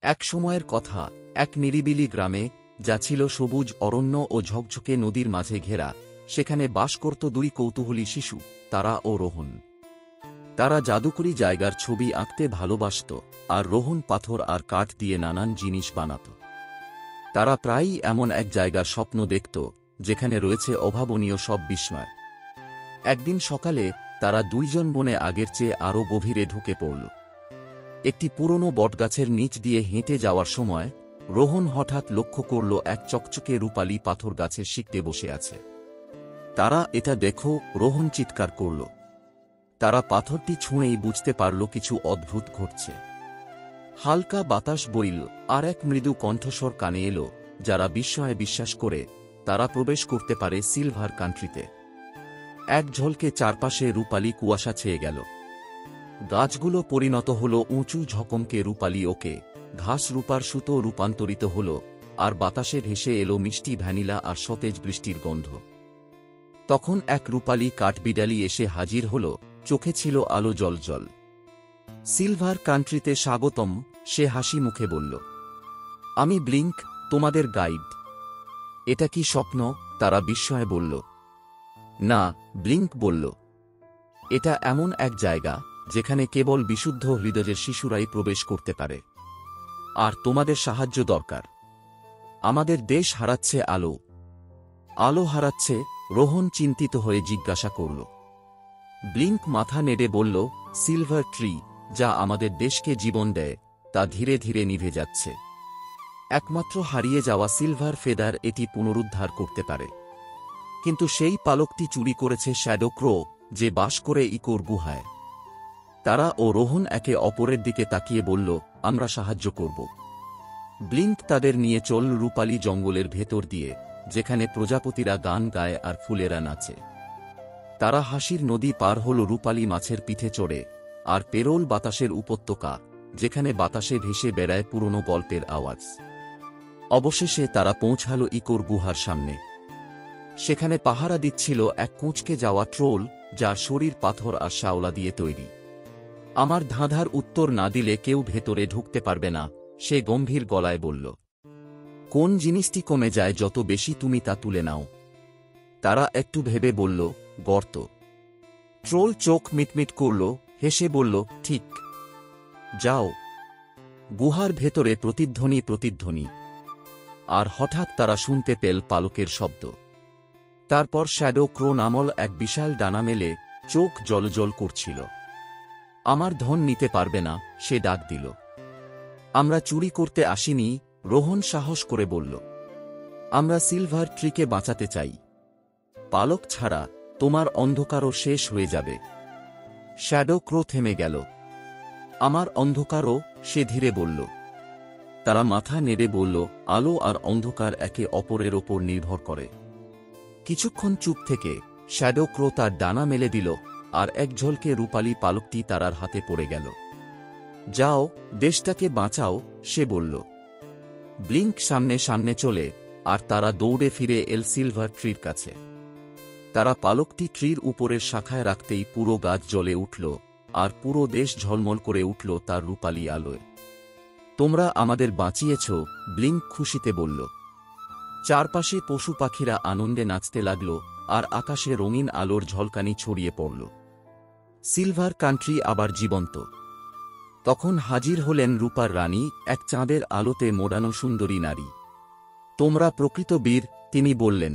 এক সময়ের কথা, এক নিরিবিলি গ্রামে, যা ছিল সবুজ অরণ্য ও ঝকঝকে নদীর মাঝে ঘেরা, সেখানে বাস করত দুই কৌতূহলী শিশু, তারা ও রোহন। তারা জাদুকরী জায়গার ছবি আঁকতে ভালোবাসত, আর রোহন পাথর আর কাঠ দিয়ে নানান জিনিস বানাত। তারা প্রায়ই এমন এক জায়গার স্বপ্ন দেখত, যেখানে রয়েছে অভাবনীয় সব বিস্ময়। একদিন সকালে তারা দুইজন বনে আগের চেয়ে আরও গভীরে ঢুকে পড়ল। একটি পুরনো বটগাছের নিচ দিয়ে হেঁটে যাওয়ার সময় রোহন হঠাৎ লক্ষ্য করল এক চকচকে রূপালী পাথর গাছের শিকটে বসে আছে। তারা এটা দেখো, রোহন চিৎকার করল। তারা পাথরটি ছুঁড়েই বুঝতে পারল কিছু অদ্ভুত ঘটছে। হালকা বাতাস বইল, আর এক মৃদু কণ্ঠস্বর কানে এলো, যারা বিস্ময়ে বিশ্বাস করে তারা প্রবেশ করতে পারে সিলভার কান্ট্রিতে। এক ঝলকে চারপাশে রূপালী কুয়াশা ছেয়ে গেল। গাছগুলো পরিণত হল উঁচু ঝকমকে রূপালী ওকে, ঘাস রূপার সুতো রূপান্তরিত হল, আর বাতাসে ভেসে এলো মিষ্টি ভ্যানিলা আর সতেজ বৃষ্টির গন্ধ। তখন এক রূপালী কাঠবিড়ালি এসে হাজির হল, চোখে ছিল আলো জ্বলজ্বল। সিলভার কান্ট্রিতে স্বাগতম, সে হাসি মুখে বলল। আমি ব্লিঙ্ক, তোমাদের গাইড। এটা কি স্বপ্ন? তারা বিস্ময়ে বলল। না, ব্লিঙ্ক বলল, এটা এমন এক জায়গা যেখানে কেবল বিশুদ্ধ হৃদয়ের শিশুরাই প্রবেশ করতে পারে। আর তোমাদের সাহায্য দরকার। আমাদের দেশ হারাচ্ছে আলো। আলো হারাচ্ছে? রোহন চিন্তিত হয়ে জিজ্ঞাসা করল। ব্লিঙ্ক মাথা নেড়ে বলল, সিলভার ট্রি, যা আমাদের দেশকে জীবন দেয়, তা ধীরে ধীরে নিভে যাচ্ছে। একমাত্র হারিয়ে যাওয়া সিলভার ফেদার এটি পুনরুদ্ধার করতে পারে। কিন্তু সেই পালকটি চুরি করেছে শ্যাডো ক্রো, যে বাস করে ইকোর গুহায়। তারা ও রোহন একে অপরের দিকে তাকিয়ে বলল, আমরা সাহায্য করব। ব্লিঙ্ক তাদের নিয়ে চল রূপালী জঙ্গলের ভেতর দিয়ে, যেখানে প্রজাপতিরা গান গায় আর ফুলেরা নাচে। তারা হাসির নদী পার হল রূপালী মাছের পিঠে চড়ে, আর পেরোল বাতাসের উপত্যকা, যেখানে বাতাসে ভেসে বেড়ায় পুরনো গল্পের আওয়াজ। অবশেষে তারা পৌঁছাল ইকোর গুহার সামনে। সেখানে পাহারা দিচ্ছিল এক কুঁচকে যাওয়া ট্রোল, যার শরীর পাথর আর শ্যাওলা দিয়ে তৈরি। আমার ধাঁধার উত্তর না দিলে কেউ ভেতরে ঢুকতে পারবে না, সে গম্ভীর গলায় বলল। কোন জিনিসটি কমে যায় যত বেশি তুমি তা তুলে নাও? তারা একটু ভেবে বলল, গর্ত। ট্রোল চোখ মিটমিট করল, হেসে বলল, ঠিক। যাও। গুহার ভেতরে প্রতিধ্বনি প্রতিধ্বনি। আর হঠাৎ তারা শুনতে পেল পালকের শব্দ। তারপর শ্যাডো ক্রো নামল এক বিশাল ডানা মেলে, চোখ জলজল করছিল। আমার ধন নিতে পারবে না, সে ডাক দিল। আমরা চুরি করতে আসিনি, রোহন সাহস করে বলল। আমরা সিলভার ট্রিকে বাঁচাতে চাই। পালক ছাড়া তোমার অন্ধকারও শেষ হয়ে যাবে। শ্যাডো ক্রো থেমে গেল। আমার অন্ধকারও? সে ধীরে বলল। তারা মাথা নেড়ে বলল, আলো আর অন্ধকার একে অপরের ওপর নির্ভর করে। কিছুক্ষণ চুপ থেকে শ্যাডো ক্রো তার ডানা মেলে দিল, আর এক ঝলকে রূপালী পালকটি তারার হাতে পড়ে গেল। যাও, দেশটাকে বাঁচাও, সে বলল। ব্লিঙ্ক সামনে সামনে চলে, আর তারা দৌড়ে ফিরে এল সিলভার ট্রির কাছে। তারা পালকটি ট্রির উপরের শাখায় রাখতেই পুরো গাছ জ্বলে উঠল, আর পুরো দেশ ঝলমল করে উঠল তার রূপালী আলোয়। তোমরা আমাদের বাঁচিয়েছ, ব্লিঙ্ক খুশিতে বলল। চারপাশে পশু পাখিরা আনন্দে নাচতে লাগল, আর আকাশে রঙিন আলোর ঝলকানি ছড়িয়ে পড়ল। সিলভার কান্ট্রি আবার জীবন্ত। তখন হাজির হলেন রূপার রানী, এক চাঁদের আলোতে মোড়ানো সুন্দরী নারী। তোমরা প্রকৃত বীর, তিনি বললেন।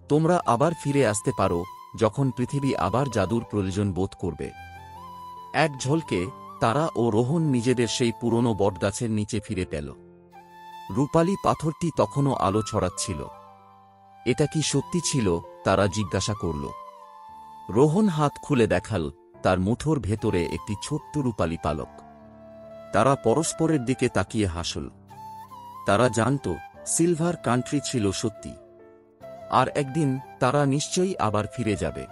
তোমরা আবার ফিরে আসতে পারো, যখন পৃথিবী আবার জাদুর প্রয়োজন বোধ করবে। এক ঝলকে তারা ও রোহন নিজেদের সেই পুরনো বটগাছের নিচে ফিরে পেল। রূপালী পাথরটি তখনও আলো ছড়াচ্ছিল। এটা কি সত্যি ছিল? তারা জিজ্ঞাসা করল। রোহন হাত খুলে দেখাল, তার মুঠোর ভেতরে একটি ছোট্ট রূপালী পালক। তারা পরস্পরের দিকে তাকিয়ে হাসল। তারা জানত সিলভার কান্ট্রি ছিল সত্যি, আর একদিন তারা নিশ্চয়ই আবার ফিরে যাবে।